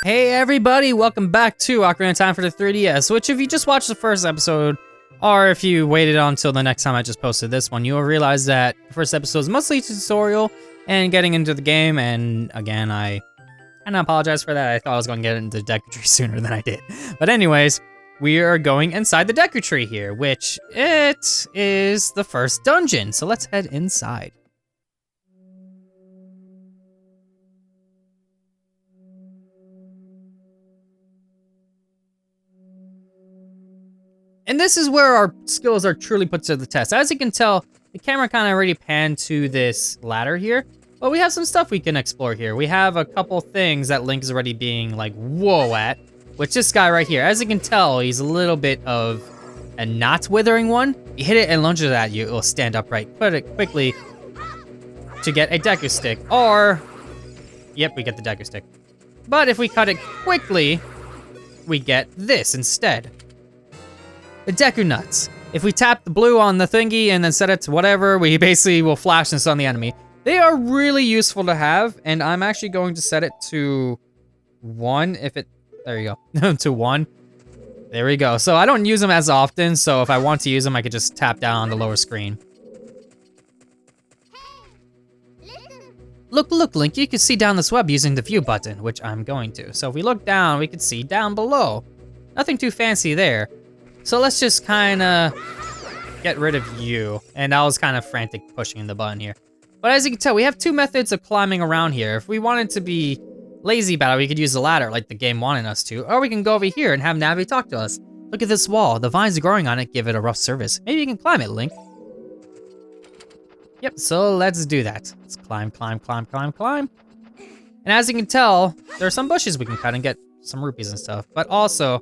Hey everybody, welcome back to Ocarina of Time for the 3DS, which if you just watched the first episode, or if you waited until the next time I just posted this one, you'll realize that the first episode is mostly a tutorial and getting into the game, and again, I apologize for that. I thought I was going to get into Deku Tree sooner than I did. But anyways, we are going inside the Deku Tree here, which it is the first dungeon, so let's head inside. And this is where our skills are truly put to the test. As you can tell, the camera kind of already panned to this ladder here, but we have some stuff we can explore here. We have a couple things that Link is already being like, whoa at, which this guy right here. As you can tell, he's a little bit of a not withering one. You hit it and lunge it at you, it will stand upright. Put it quickly to get a Deku stick, or, yep, we get the Deku stick. But if we cut it quickly, we get this instead. The Deku Nuts. If we tap the blue on the thingy and then set it to whatever, we basically will flash this on the enemy. They are really useful to have, and I'm actually going to set it to 1 if it, there you go, to 1. There we go. So I don't use them as often, so if I want to use them, I could just tap down on the lower screen. Look, Link, you can see down this web using the view button, which I'm going to. So if we look down, we can see down below. Nothing too fancy there. So let's just kind of get rid of you. And I was kind of frantic pushing the button here. But as you can tell, we have 2 methods of climbing around here. If we wanted to be lazy about it, we could use the ladder like the game wanted us to. Or we can go over here and have Navi talk to us. Look at this wall. The vines growing on it give it a rough surface. Maybe you can climb it, Link. Yep, so let's do that. Let's climb. And as you can tell, there are some bushes we can cut and get some rupees and stuff. But also,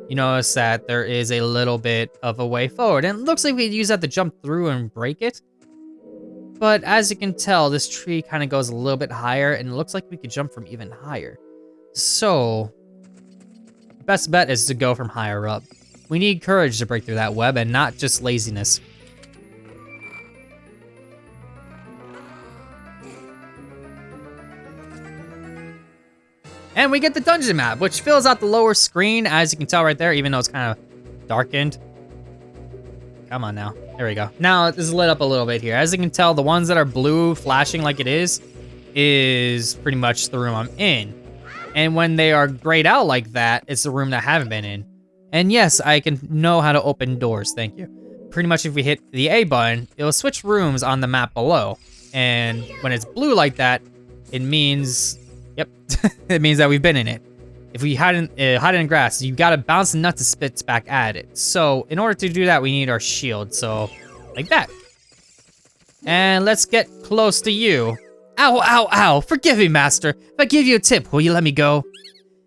you notice that there is a little bit of a way forward. And it looks like we could use that to jump through and break it. But as you can tell, this tree kind of goes a little bit higher, and it looks like we could jump from even higher. So, best bet is to go from higher up. We need courage to break through that web and not just laziness. And we get the dungeon map, which fills out the lower screen, as you can tell right there, even though it's kind of darkened. Come on now, there we go. Now it is lit up a little bit here. As you can tell, the ones that are blue flashing like it is pretty much the room I'm in. And when they are grayed out like that, it's the room that I haven't been in. And yes, I can know how to open doors, thank you. Pretty much if we hit the A button, it'll switch rooms on the map below. And when it's blue like that, it means, yep, it means that we've been in it. If we hide in grass, you gotta bounce the nut to spits back at it. So in order to do that, we need our shield. So like that. And let's get close to you. Ow, ow, ow. Forgive me, master. If I give you a tip, will you let me go?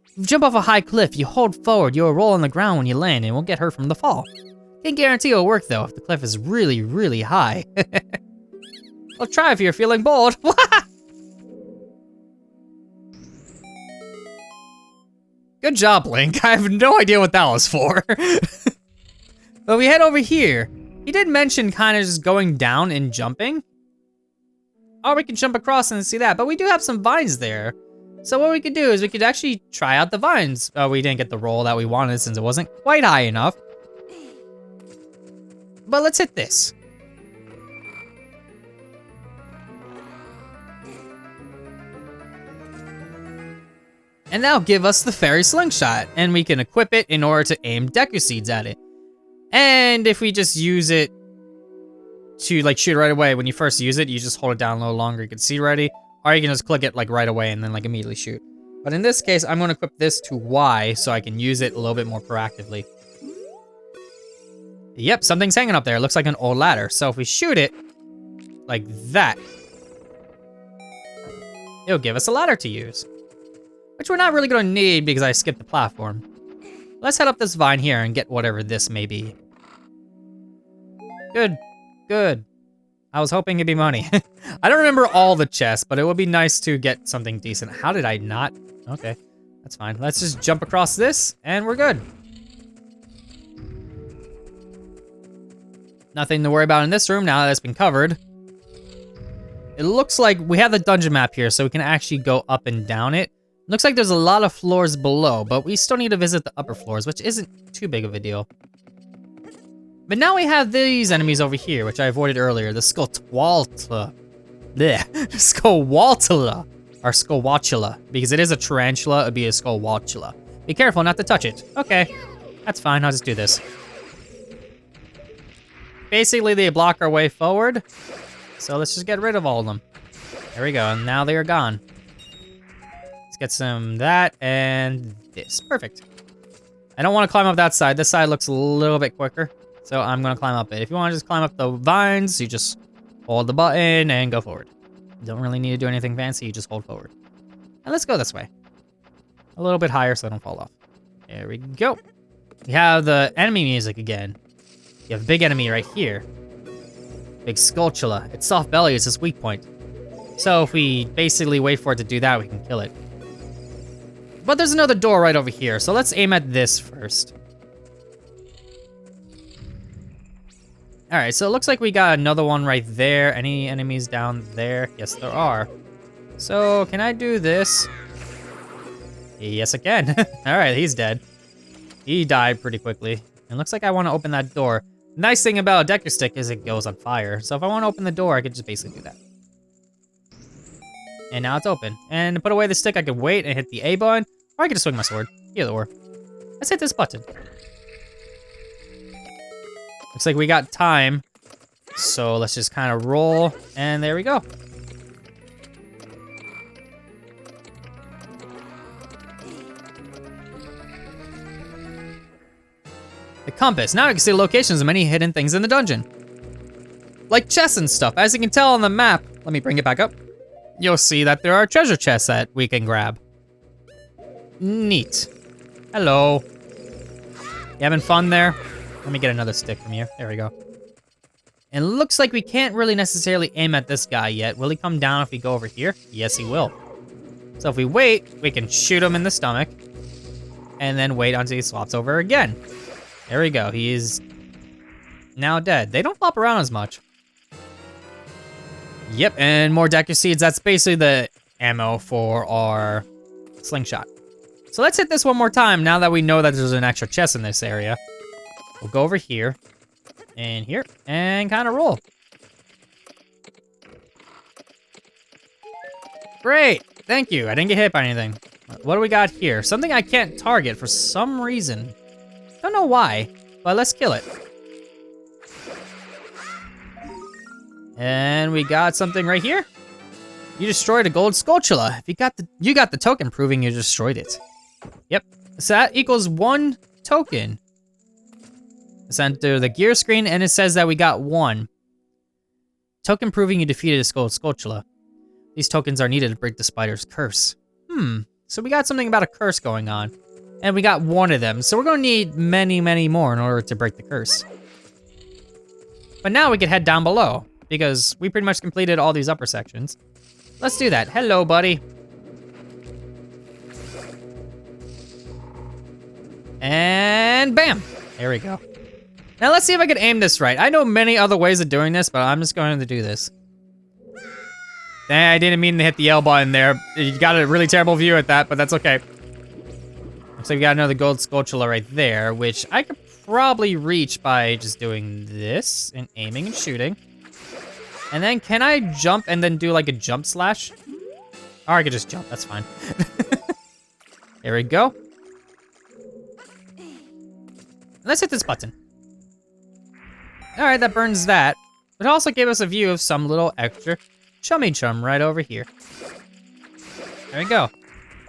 If you jump off a high cliff, you hold forward, you'll roll on the ground when you land and won't get hurt from the fall. Can't guarantee it'll work though if the cliff is really, really high. I'll try if you're feeling bold. Good job, Link. I have no idea what that was for. But we head over here. He did mention kind of just going down and jumping. Or we can jump across and see that, but we do have some vines there. So what we could do is we could actually try out the vines. We didn't get the roll that we wanted since it wasn't quite high enough. But let's hit this. And that'll give us the fairy slingshot, and we can equip it in order to aim Deku seeds at it. And if we just use it to like shoot right away, when you first use it, you just hold it down a little longer, you can see ready, or you can just click it like right away and then like immediately shoot. But in this case, I'm gonna equip this to Y so I can use it a little bit more proactively. Yep, something's hanging up there. It looks like an old ladder. So if we shoot it like that, it'll give us a ladder to use. Which we're not really gonna need because I skipped the platform. Let's head up this vine here and get whatever this may be. Good. I was hoping it'd be money. I don't remember all the chests, but it would be nice to get something decent. How did I not? Okay, that's fine. Let's just jump across this and we're good. Nothing to worry about in this room now that it's been covered. It looks like we have the dungeon map here, so we can actually go up and down it. Looks like there's a lot of floors below, but we still need to visit the upper floors, which isn't too big of a deal. But now we have these enemies over here, which I avoided earlier. The Skulltwaltula. Blech. Skullwaltula. Or Skullwatchula. Because it is a tarantula, it'd be a Skullwatchula. Be careful not to touch it. Okay. That's fine, I'll just do this. Basically, they block our way forward. So let's just get rid of all of them. There we go, and now they are gone. Let's get some that and this. Perfect. I don't want to climb up that side. This side looks a little bit quicker. So I'm gonna climb up it. If you wanna just climb up the vines, you just hold the button and go forward. You don't really need to do anything fancy, you just hold forward. And let's go this way. A little bit higher so I don't fall off. There we go. We have the enemy music again. You have a big enemy right here. Big Skulltula. Its soft belly is its weak point. So if we basically wait for it to do that, we can kill it. But there's another door right over here, so let's aim at this first. All right, so it looks like we got another one right there. Any enemies down there? Yes, there are. So can I do this? Yes, I can. All right, he's dead. He died pretty quickly. It looks like I want to open that door. Nice thing about a Deku stick is it goes on fire. So if I want to open the door, I could just basically do that. And now it's open. And to put away the stick, I could wait and hit the A button, or I could just swing my sword. Either or. Let's hit this button. Looks like we got time. So let's just kind of roll, and there we go. The compass. Now I can see locations of many hidden things in the dungeon. Like chests and stuff. As you can tell on the map, let me bring it back up. You'll see that there are treasure chests that we can grab. Neat. Hello. You having fun there? Let me get another stick from you. There we go. And it looks like we can't really necessarily aim at this guy yet. Will he come down if we go over here? Yes, he will. So if we wait, we can shoot him in the stomach. And then wait until he swaps over again. There we go. He is now dead. They don't flop around as much. Yep, and more Deku Seeds. That's basically the ammo for our slingshot. So let's hit this one more time now that we know that there's an extra chest in this area. We'll go over here, and kind of roll. Great, thank you. I didn't get hit by anything. What do we got here? Something I can't target for some reason. Don't know why, but let's kill it. And we got something right here. You destroyed a gold Skulltula. If you got the token proving you destroyed it. Yep, so that equals 1 token. Let's enter the gear screen, and it says that we got 1. Token proving you defeated a Skulltula. These tokens are needed to break the spider's curse. So we got something about a curse going on. And we got 1 of them, so we're gonna need many, many more in order to break the curse. But now we can head down below, because we pretty much completed all these upper sections. Let's do that. Hello, buddy. And bam! There we go. Now let's see if I can aim this right. I know many other ways of doing this, but I'm just going to do this. I didn't mean to hit the L button there. You got a really terrible view at that, but that's okay. Looks like we got another gold Skulltula right there, which I could probably reach by just doing this and aiming and shooting. And then can I jump and then do like a jump slash? Or I could just jump, that's fine. There we go. Let's hit this button. All right, that burns that. It also gave us a view of some little extra chummy chum right over here. There we go.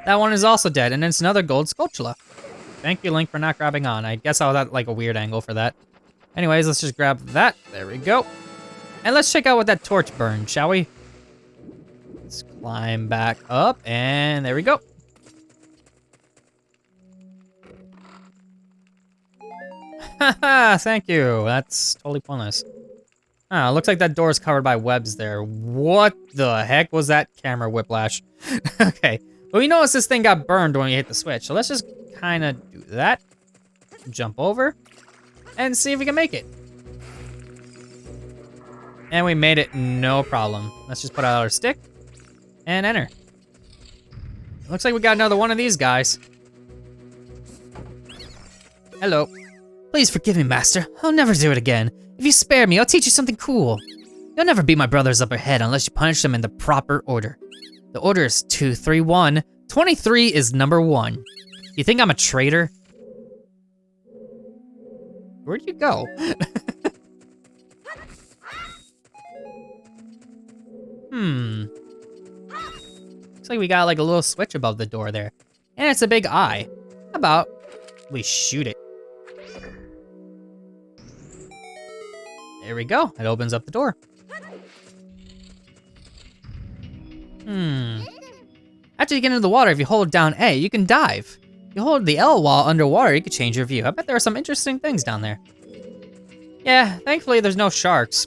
That one is also dead, and it's another gold Skulltula. Thank you, Link, for not grabbing on. I guess I was at like a weird angle for that. Anyways, let's just grab that. There we go. And let's check out what that torch burned, shall we? Let's climb back up, and there we go. Haha, thank you. That's totally pointless. Ah, looks like that door is covered by webs there. What the heck was that camera whiplash? Okay, well, we noticed this thing got burned when we hit the switch, so let's just kind of do that. Jump over, and see if we can make it. And we made it, no problem. Let's just put out our stick, and enter. Looks like we got another one of these guys. Hello. Please forgive me, Master. I'll never do it again. If you spare me, I'll teach you something cool. You'll never beat my brothers up head unless you punish them in the proper order. The order is 2, 3, 1. 23 is number 1. You think I'm a traitor? Where'd you go? Looks like we got like a little switch above the door there. And it's a big eye. How about we shoot it? There we go. It opens up the door. After you get into the water, if you hold down A, you can dive. If you hold the L while underwater, you can change your view. I bet there are some interesting things down there. Yeah, thankfully there's no sharks.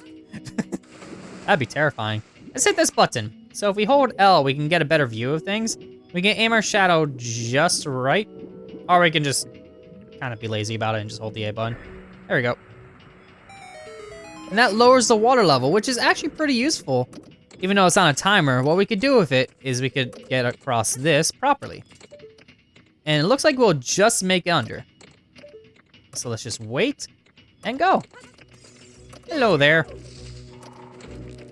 That'd be terrifying. Let's hit this button. So if we hold L, we can get a better view of things. We can aim our shadow just right. Or we can just kind of be lazy about it and just hold the A button. There we go. And that lowers the water level, which is actually pretty useful. Even though it's on a timer, what we could do with it is we could get across this properly. And it looks like we'll just make it under. So let's just wait and go. Hello there.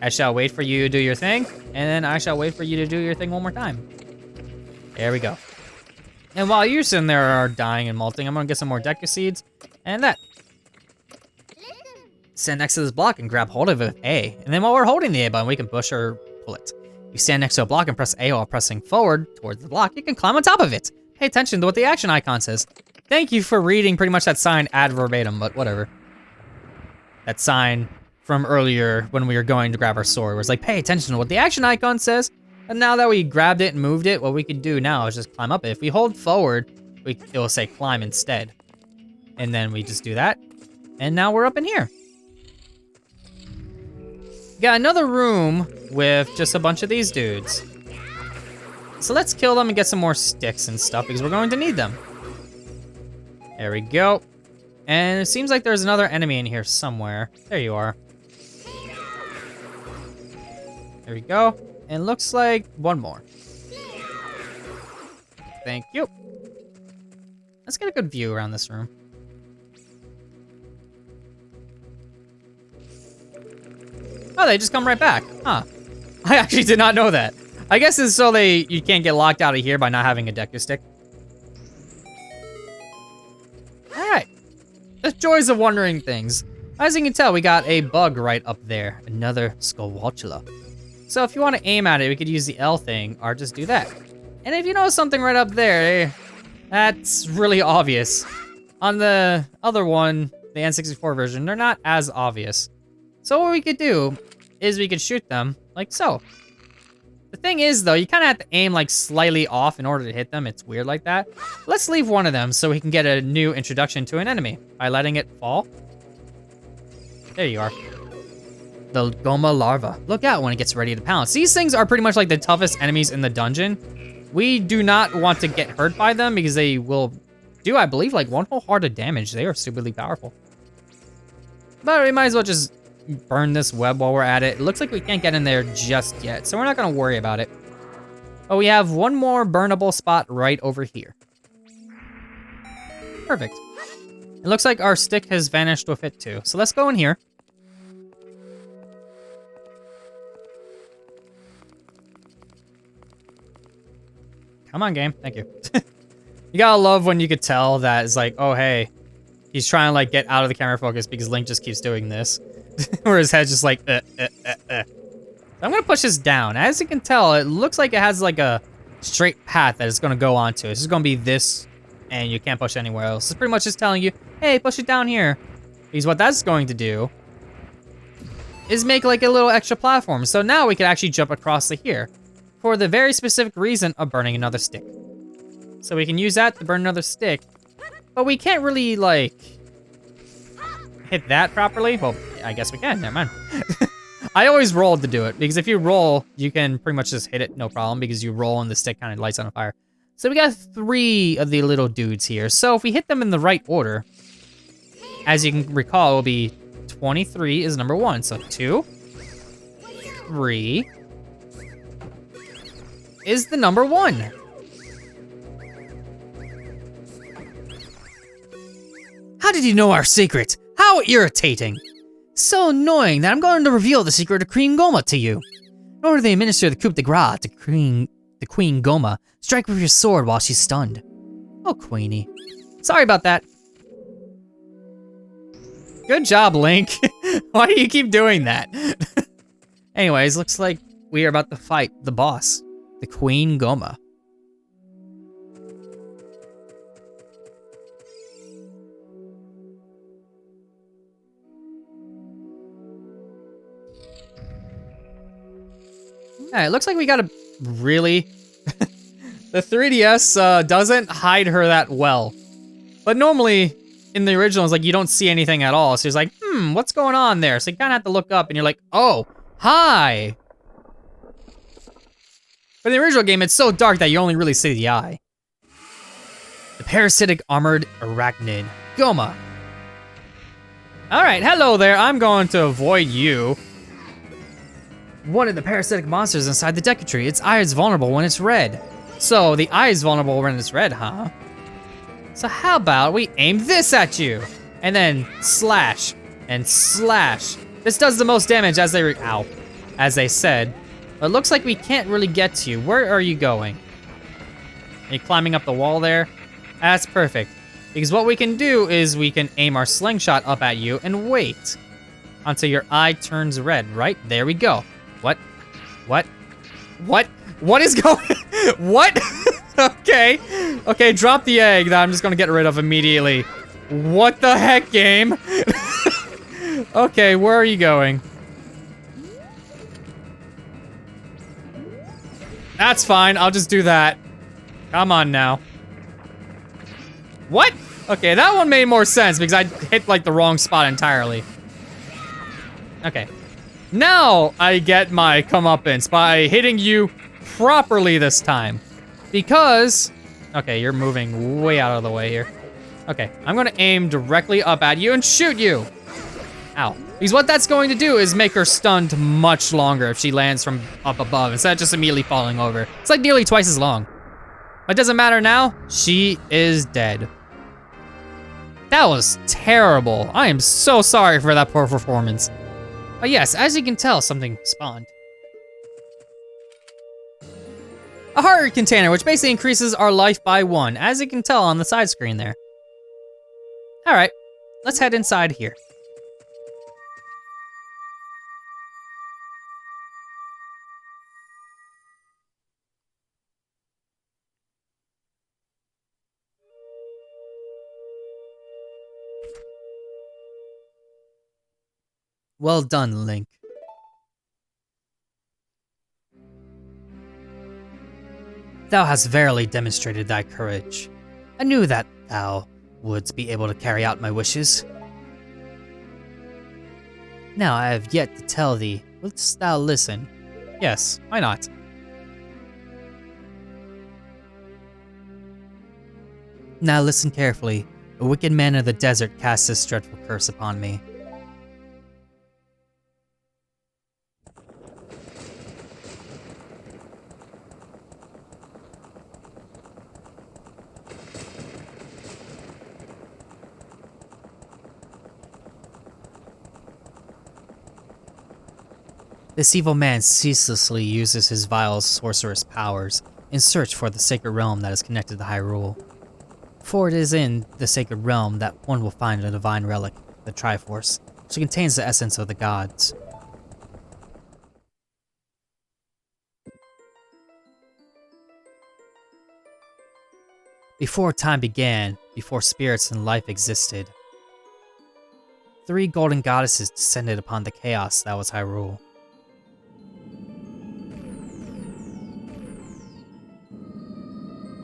I shall wait for you to do your thing, and then I shall wait for you to do your thing one more time. There we go. And while you're sitting there are dying and molting, I'm gonna get some more Deku seeds, and that. Stand next to this block and grab hold of it with A. And then while we're holding the A button, we can push or pull it. If you stand next to a block and press A while pressing forward towards the block, you can climb on top of it. Pay attention to what the action icon says. Thank you for reading pretty much that sign ad verbatim, but whatever. That sign from earlier when we were going to grab our sword was like, pay attention to what the action icon says. And now that we grabbed it and moved it, what we can do now is just climb up it. If we hold forward, it will say climb instead. And then we just do that. And now we're up in here. Got another room with just a bunch of these dudes. So let's kill them and get some more sticks and stuff because we're going to need them. There we go. And it seems like there's another enemy in here somewhere. There you are. There we go. And looks like one more. Thank you. Let's get a good view around this room. Oh, they just come right back. Huh. I actually did not know that. I guess it's so you can't get locked out of here by not having a Deku stick. Alright. The joys of wondering things. As you can tell, we got a bug right up there. Another Skullwatchula. So if you want to aim at it, we could use the L thing or just do that. And if you know something right up there, that's really obvious. On the other one, the N64 version, they're not as obvious. So what we could do is we could shoot them like so. The thing is though, you kind of have to aim like slightly off in order to hit them. It's weird like that. Let's leave one of them so we can get a new introduction to an enemy by letting it fall. There you are. The Goma larva. Look out when it gets ready to pounce. These things are pretty much like the toughest enemies in the dungeon. We do not want to get hurt by them because they will do, I believe, like one whole heart of damage. They are stupidly powerful. But we might as well just burn this web while we're at it. It looks like we can't get in there just yet, so we're not gonna worry about it. But we have one more burnable spot right over here. Perfect. It looks like our stick has vanished with it too. So let's go in here. Come on, game. Thank you. You gotta love when you could tell that it's like, oh, hey, he's trying to like get out of the camera focus because Link just keeps doing this. Where his head's just like, So I'm gonna push this down. As you can tell, it looks like it has like a straight path that it's gonna go onto. It's just gonna be this, and you can't push anywhere else. It's pretty much just telling you, hey, push it down here. Because what that's going to do is make like a little extra platform. So now we can actually jump across to here for the very specific reason of burning another stick. So we can use that to burn another stick, but we can't really like hit that properly. Well, I guess we can, never mind. I always rolled to do it, because if you roll, you can pretty much just hit it, no problem, because you roll and the stick kind of lights on fire. So we got 3 of the little dudes here. So if we hit them in the right order, as you can recall, it will be 23 is number 1. So 2, 3 is the number 1. How did you know our secret? How irritating! So annoying that I'm going to reveal the secret of Queen Goma to you. In order to administer the coup de grace to Queen Goma, strike with your sword while she's stunned. Oh, Queenie. Sorry about that. Good job, Link. Why do you keep doing that? Anyways, looks like we are about to fight the boss, the Queen Goma. Alright, looks like we gotta really... The 3DS doesn't hide her that well. But normally, in the original, it's like you don't see anything at all. So it's like, what's going on there? So you kinda have to look up and you're like, oh, hi! But in the original game, it's so dark that you only really see the eye. The parasitic armored arachnid, Goma. Alright, hello there, I'm going to avoid you. One of the parasitic monsters inside the Deku Tree. Its eye is vulnerable when it's red. So, the eye is vulnerable when it's red, huh? So how about we aim this at you? And then slash and slash. This does the most damage as they said. But it looks like we can't really get to you. Where are you going? Are you climbing up the wall there? That's perfect. Because what we can do is we can aim our slingshot up at you and wait until your eye turns red, right? There we go. What? What? What? What is going? What? Okay. Okay, drop the egg that I'm just gonna get rid of immediately. What the heck, game? Okay, where are you going? That's fine, I'll just do that. Come on now. What? Okay, that one made more sense because I hit like the wrong spot entirely. Okay. Now I get my comeuppance by hitting you properly this time. Because, okay, you're moving way out of the way here. Okay, I'm gonna aim directly up at you and shoot you. Ow. Because what that's going to do is make her stunned much longer if she lands from up above instead of just immediately falling over. It's like nearly twice as long. But it doesn't matter now, she is dead. That was terrible. I am so sorry for that poor performance. But yes, as you can tell, something spawned. A heart container, which basically increases our life by 1, as you can tell on the side screen there. Alright, let's head inside here. Well done, Link. Thou hast verily demonstrated thy courage. I knew that thou wouldst be able to carry out my wishes. Now I have yet to tell thee, wouldst thou listen? Yes, why not? Now listen carefully. A wicked man of the desert casts this dreadful curse upon me. This evil man ceaselessly uses his vile sorcerous powers in search for the sacred realm that is connected to Hyrule. For it is in the sacred realm that one will find a divine relic, the Triforce, which contains the essence of the gods. Before time began, before spirits and life existed, 3 golden goddesses descended upon the chaos that was Hyrule.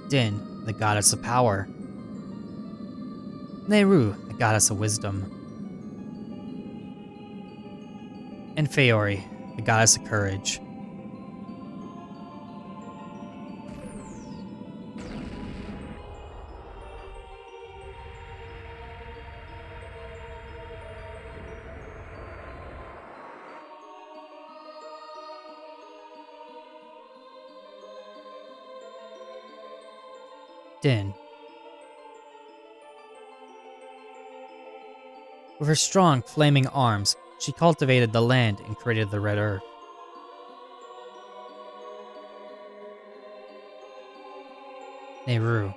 Din, the goddess of power. Nehru, the goddess of wisdom. And Feori, the goddess of courage. Din. With her strong, flaming arms, she cultivated the land and created the Red Earth. Nehru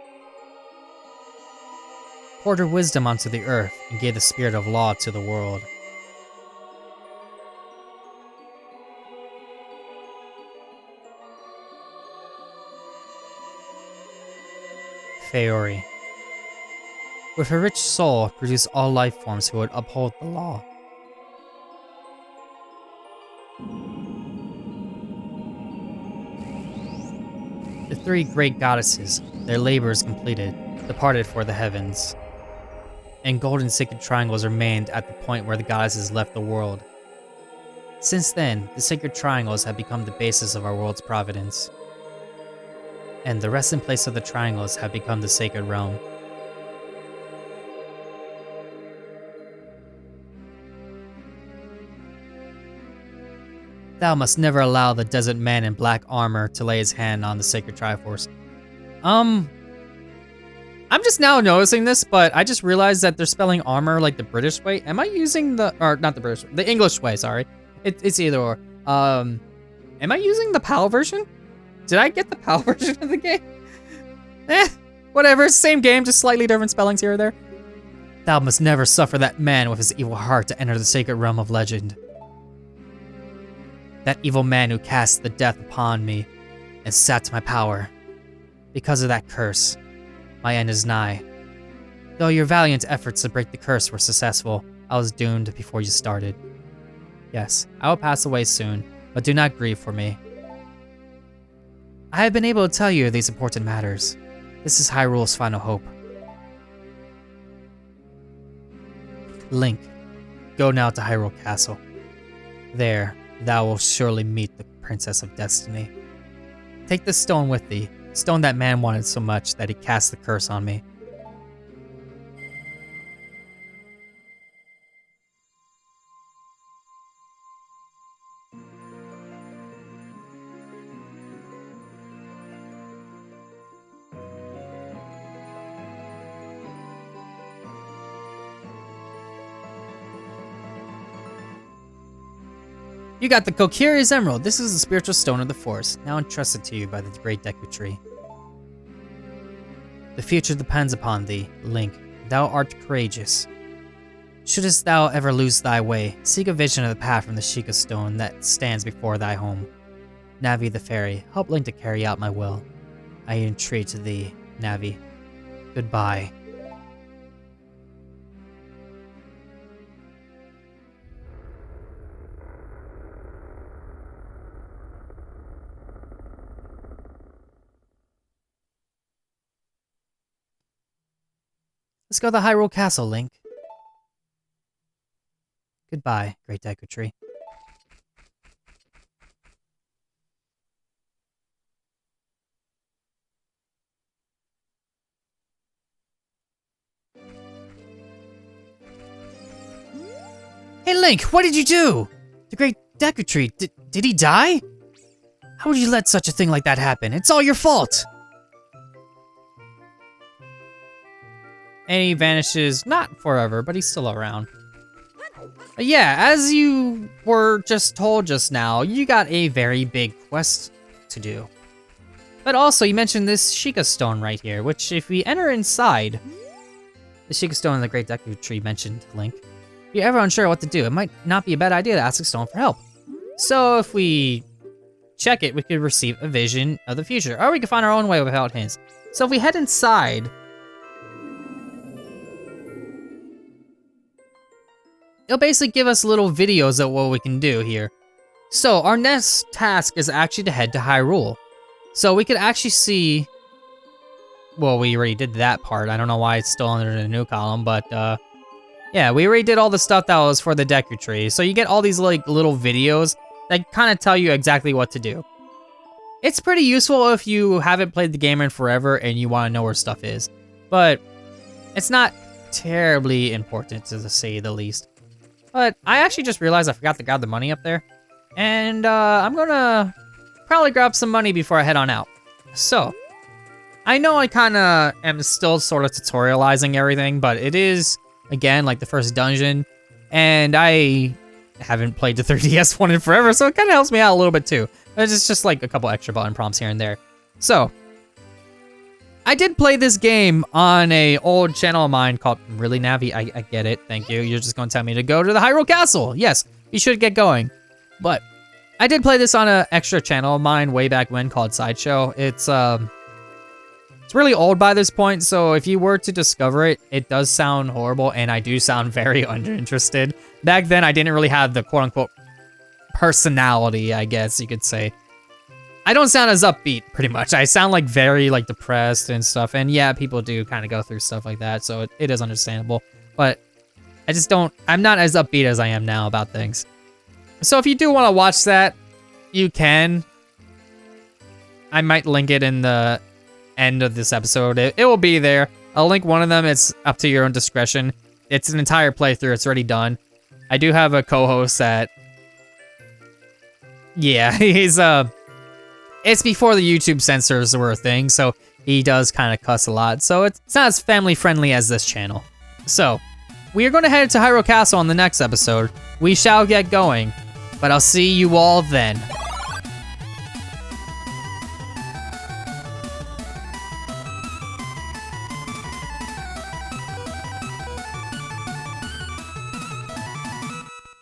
poured her wisdom onto the earth and gave the spirit of law to the world. Feori, with her rich soul, produced all life forms who would uphold the law. The three great goddesses, their labors completed, departed for the heavens. And golden sacred triangles remained at the point where the goddesses left the world. Since then, the sacred triangles have become the basis of our world's providence. And the resting place of the triangles have become the sacred realm. Thou must never allow the desert man in black armor to lay his hand on the sacred Triforce. I'm just now noticing this, but I just realized that they're spelling armor like the British way. Am I using not the British, the English way, sorry. It's either or. Am I using the PAL version? Did I get the PAL version of the game? Whatever, same game, just slightly different spellings here or there. Thou must never suffer that man with his evil heart to enter the sacred realm of legend. That evil man who cast the death upon me and sapped my power. Because of that curse, my end is nigh. Though your valiant efforts to break the curse were successful, I was doomed before you started. Yes, I will pass away soon, but do not grieve for me. I have been able to tell you these important matters. This is Hyrule's final hope. Link, go now to Hyrule Castle. There, thou wilt surely meet the Princess of Destiny. Take this stone with thee, stone that man wanted so much that he cast the curse on me. You got the Kokiri's Emerald. This is the spiritual stone of the forest, now entrusted to you by the great Deku Tree. The future depends upon thee, Link. Thou art courageous. Shouldst thou ever lose thy way, seek a vision of the path from the Sheikah stone that stands before thy home. Navi the fairy, help Link to carry out my will. I entreat to thee, Navi. Goodbye. Let's go to the Hyrule Castle, Link. Goodbye, great Deku Tree. Hey Link, what did you do? The great Deku Tree, did he die? How would you let such a thing like that happen? It's all your fault! And he vanishes, not forever, but he's still around. But yeah, as you were just told just now, you got a very big quest to do. But also, you mentioned this Sheikah stone right here, which if we enter inside, the Sheikah stone in the Great Deku Tree mentioned, Link. If you're ever unsure what to do, it might not be a bad idea to ask a stone for help. So if we check it, we could receive a vision of the future, or we could find our own way without hints. So if we head inside, it'll basically give us little videos of what we can do here. So our next task is actually to head to Hyrule. So we could actually see, well, we already did that part. I don't know why it's still under the new column, but yeah, we already did all the stuff that was for the Deku Tree. So you get all these like little videos that kind of tell you exactly what to do. It's pretty useful if you haven't played the game in forever and you want to know where stuff is, but it's not terribly important to say the least. But I actually just realized I forgot to grab the money up there. And I'm gonna probably grab some money before I head on out. So, I know I kinda am still sort of tutorializing everything, but it is again, like the first dungeon. And I haven't played the 3DS one in forever, so it kind of helps me out a little bit too. It's just like a couple extra button prompts here and there. So, I did play this game on a old channel of mine called Really Navi. I get it, thank you. You're just gonna tell me to go to the Hyrule Castle. Yes, you should get going. But I did play this on an extra channel of mine way back when called Sideshow. It's really old by this point, so if you were to discover it, it does sound horrible, and I do sound very uninterested. Back then, I didn't really have the quote-unquote personality, I guess you could say. I don't sound as upbeat, pretty much. I sound like very like depressed and stuff, and yeah, people do kind of go through stuff like that, so it is understandable. But I just don't, I'm not as upbeat as I am now about things. So if you do want to watch that, you can. I might link it in the end of this episode. It will be there. I'll link one of them. It's up to your own discretion. It's an entire playthrough. It's already done. I do have a co-host that, yeah, he's it's before the YouTube censors were a thing, so he does kind of cuss a lot. So it's not as family friendly as this channel. So we are going to head to Hyrule Castle on the next episode. We shall get going, but I'll see you all then.